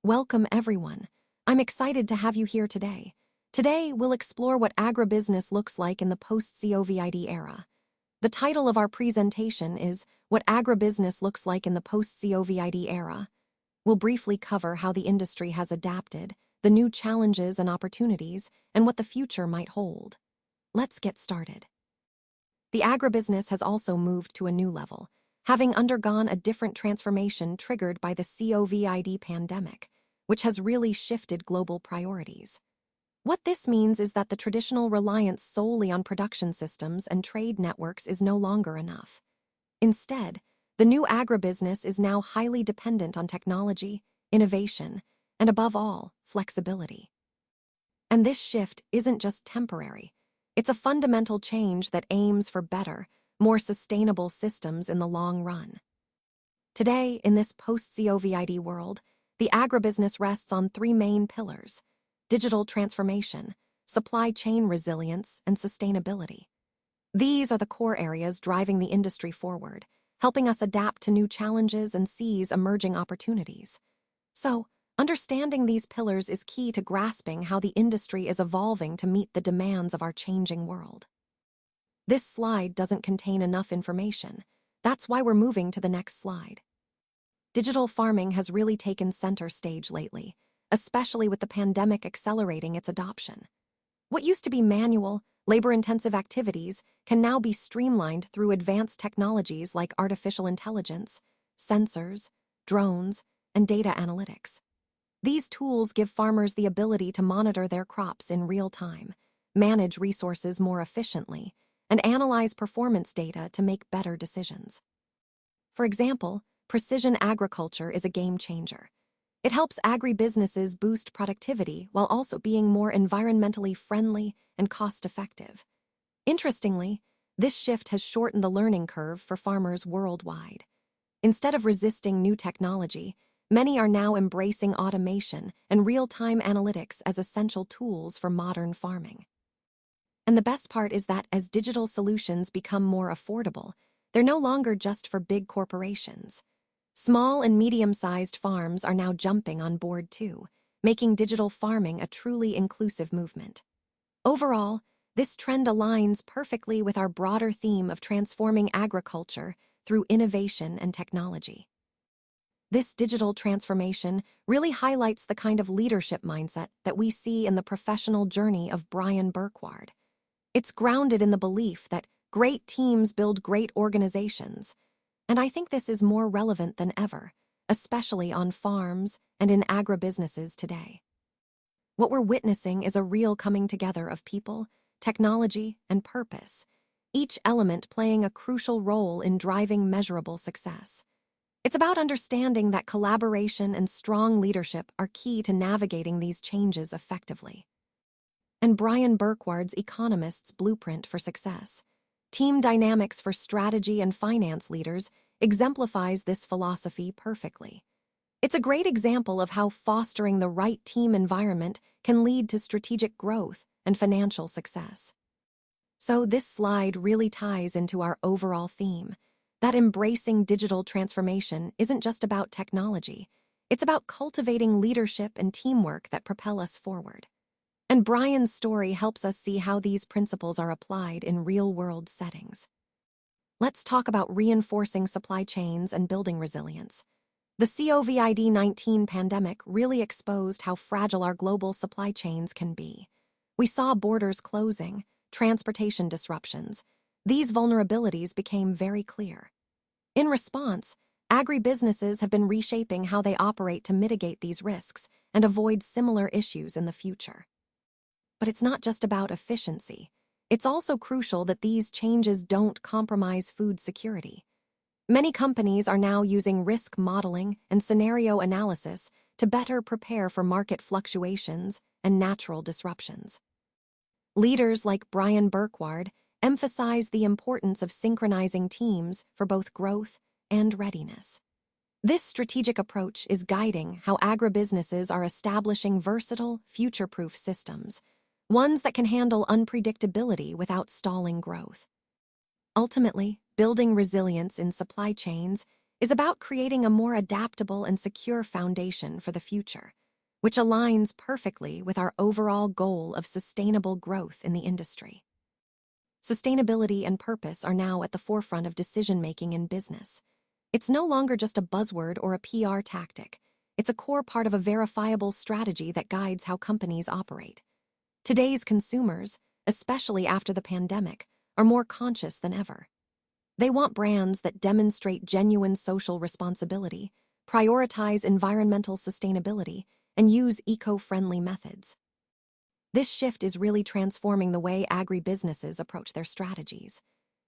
Welcome, everyone. I'm excited to have you here today. Today, we'll explore what agribusiness looks like in the post-COVID era. The title of our presentation is What Agribusiness Looks Like in the Post-COVID Era. We'll briefly cover how the industry has adapted, the new challenges and opportunities, and what the future might hold. Let's get started. The agribusiness has also moved to a new level, having undergone a different transformation triggered by the COVID pandemic, which has really shifted global priorities. What this means is that the traditional reliance solely on production systems and trade networks is no longer enough. Instead, the new agribusiness is now highly dependent on technology, innovation, and above all, flexibility. And this shift isn't just temporary. It's a fundamental change that aims for better, more sustainable systems in the long run. Today, in this post-COVID world, the agribusiness rests on three main pillars: digital transformation, supply chain resilience, and sustainability. These are the core areas driving the industry forward, helping us adapt to new challenges and seize emerging opportunities. So, understanding these pillars is key to grasping how the industry is evolving to meet the demands of our changing world. This slide doesn't contain enough information. That's why we're moving to the next slide. Digital farming has really taken center stage lately, especially with the pandemic accelerating its adoption. What used to be manual, labor-intensive activities can now be streamlined through advanced technologies like artificial intelligence, sensors, drones, and data analytics. These tools give farmers the ability to monitor their crops in real time, manage resources more efficiently, and analyze performance data to make better decisions. For example, precision agriculture is a game changer. It helps agribusinesses boost productivity while also being more environmentally friendly and cost-effective. Interestingly, this shift has shortened the learning curve for farmers worldwide. Instead of resisting new technology, many are now embracing automation and real-time analytics as essential tools for modern farming. And the best part is that as digital solutions become more affordable, they're no longer just for big corporations. Small and medium-sized farms are now jumping on board too, making digital farming a truly inclusive movement. Overall, this trend aligns perfectly with our broader theme of transforming agriculture through innovation and technology. This digital transformation really highlights the kind of leadership mindset that we see in the professional journey of Brian Burkward. It's grounded in the belief that great teams build great organizations, and I think this is more relevant than ever, especially on farms and in agribusinesses today. What we're witnessing is a real coming together of people, technology, and purpose, each element playing a crucial role in driving measurable success. It's about understanding that collaboration and strong leadership are key to navigating these changes effectively. And Brian Burkward's Economist's Blueprint for Success, Team Dynamics for Strategy and Finance Leaders, exemplifies this philosophy perfectly. It's a great example of how fostering the right team environment can lead to strategic growth and financial success. So this slide really ties into our overall theme, that embracing digital transformation isn't just about technology, it's about cultivating leadership and teamwork that propel us forward. And Brian's story helps us see how these principles are applied in real-world settings. Let's talk about reinforcing supply chains and building resilience. The COVID-19 pandemic really exposed how fragile our global supply chains can be. We saw borders closing, transportation disruptions. These vulnerabilities became very clear. In response, agribusinesses have been reshaping how they operate to mitigate these risks and avoid similar issues in the future. But it's not just about efficiency. It's also crucial that these changes don't compromise food security. Many companies are now using risk modeling and scenario analysis to better prepare for market fluctuations and natural disruptions. Leaders like Brian Burkward emphasize the importance of synchronizing teams for both growth and readiness. This strategic approach is guiding how agribusinesses are establishing versatile, future-proof systems, ones that can handle unpredictability without stalling growth. Ultimately, building resilience in supply chains is about creating a more adaptable and secure foundation for the future, which aligns perfectly with our overall goal of sustainable growth in the industry. Sustainability and purpose are now at the forefront of decision-making in business. It's no longer just a buzzword or a PR tactic. It's a core part of a verifiable strategy that guides how companies operate. Today's consumers, especially after the pandemic, are more conscious than ever. They want brands that demonstrate genuine social responsibility, prioritize environmental sustainability, and use eco-friendly methods. This shift is really transforming the way agribusinesses approach their strategies.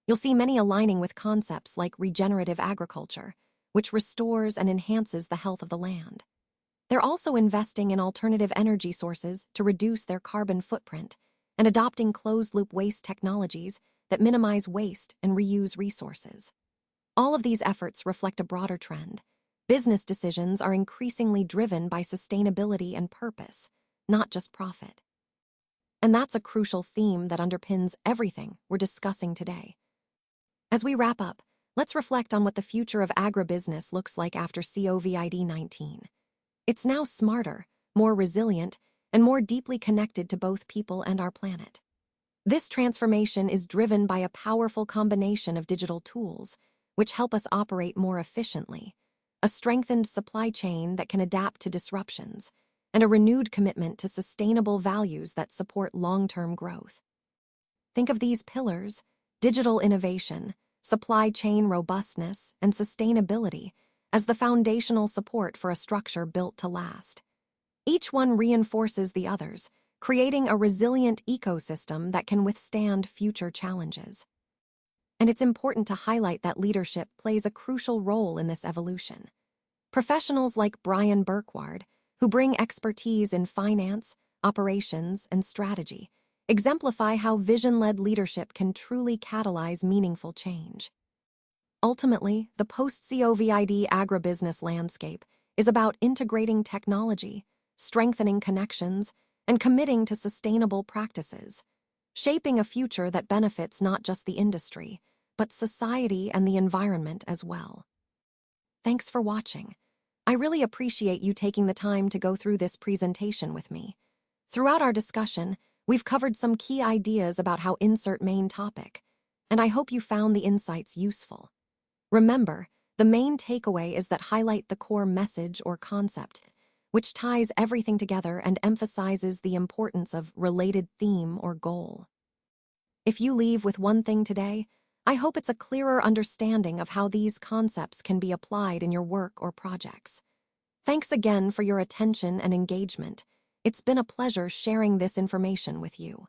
You'll see many aligning with concepts like regenerative agriculture, which restores and enhances the health of the land. They're also investing in alternative energy sources to reduce their carbon footprint and adopting closed-loop waste technologies that minimize waste and reuse resources. All of these efforts reflect a broader trend. Business decisions are increasingly driven by sustainability and purpose, not just profit. And that's a crucial theme that underpins everything we're discussing today. As we wrap up, let's reflect on what the future of agribusiness looks like after COVID-19. It's now smarter, more resilient, and more deeply connected to both people and our planet. This transformation is driven by a powerful combination of digital tools, which help us operate more efficiently, a strengthened supply chain that can adapt to disruptions, and a renewed commitment to sustainable values that support long-term growth. Think of these pillars: digital innovation, supply chain robustness, and sustainability as the foundational support for a structure built to last. Each one reinforces the others, creating a resilient ecosystem that can withstand future challenges. And it's important to highlight that leadership plays a crucial role in this evolution. Professionals like Brian Burkward, who bring expertise in finance, operations, and strategy, exemplify how vision-led leadership can truly catalyze meaningful change. Ultimately, the post-COVID agribusiness landscape is about integrating technology, strengthening connections, and committing to sustainable practices, shaping a future that benefits not just the industry, but society and the environment as well. Thanks for watching. I really appreciate you taking the time to go through this presentation with me. Throughout our discussion, we've covered some key ideas about how insert main topic, and I hope you found the insights useful. Remember, the main takeaway is that highlight the core message or concept, which ties everything together and emphasizes the importance of related theme or goal. If you leave with one thing today, I hope it's a clearer understanding of how these concepts can be applied in your work or projects. Thanks again for your attention and engagement. It's been a pleasure sharing this information with you.